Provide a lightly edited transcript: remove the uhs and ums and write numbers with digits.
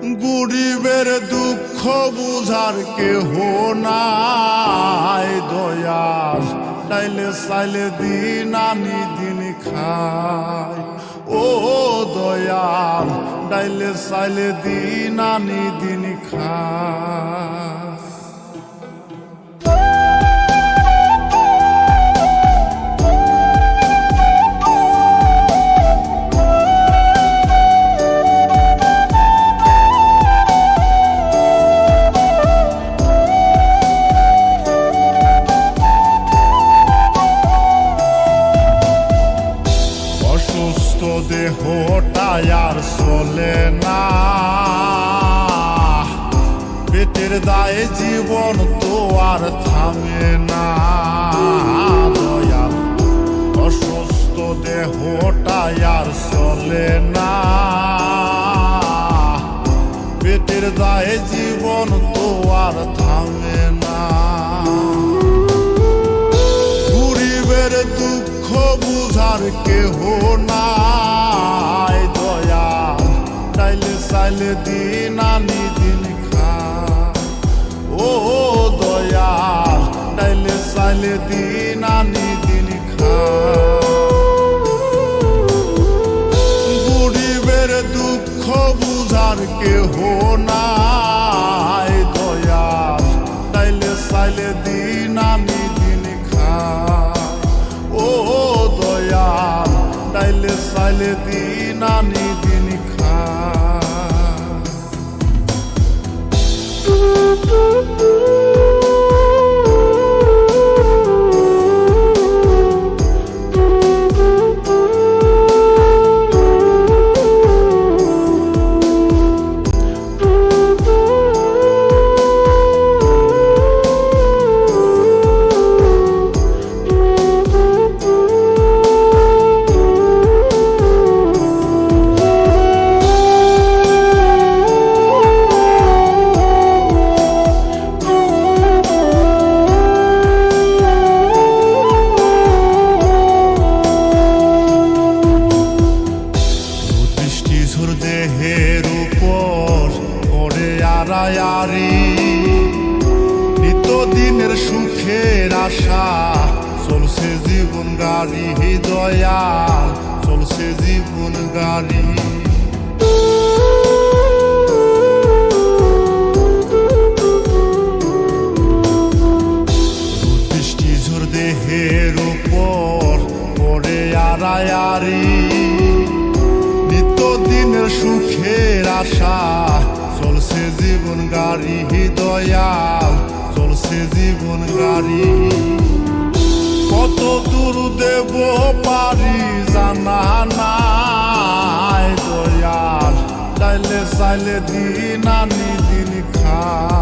গরিবের দুঃখ বুঝার কেহ নাই দয়াল, চাইলে চাইলে দিন আনি দিন খায়। ও দয়াল, চাইলে চাইলে দিন আনি দিন খায়। দেহটাই আর চলে না, পেটের দায়ে জীবন তো আর থামে না দয়াল। অসুস্থ দেহটাই আর চলে না, পেটের দায়ে জীবন তো আর থামে না। গরিবের দুঃখ বুঝার কেহ নাই দয়াল, চাইলে চাইলে দিন আনি দিন খায়। ও দয়াল, চাইলে চাইলে দিন আনি দিন খায়। গরিবের দুঃখ বুঝার কেহ নাই দয়াল, চাইলে চাইলে দিন আনি দিন খায়। ও দয়াল, চাইলে চাইলে দিন আনি দিন খায়। দেহের উপর করে আড়ায়ারি, নিত্যদিনের সুখের আশা চলছে জীবন গাড়ি দয়াল, চলছে জীবন গাড়ি। বৃষ্টিঝড় দেহের উপর করে আড়ায়ারি, দিনের সুখের আশা চলছে জীবন গাড়ি দয়াল, চলছে জীবন গাড়ি। কত দূর দেব পারি জানা নাই দয়াল, চাইলে চাইলে দিন আনি দিন খায়।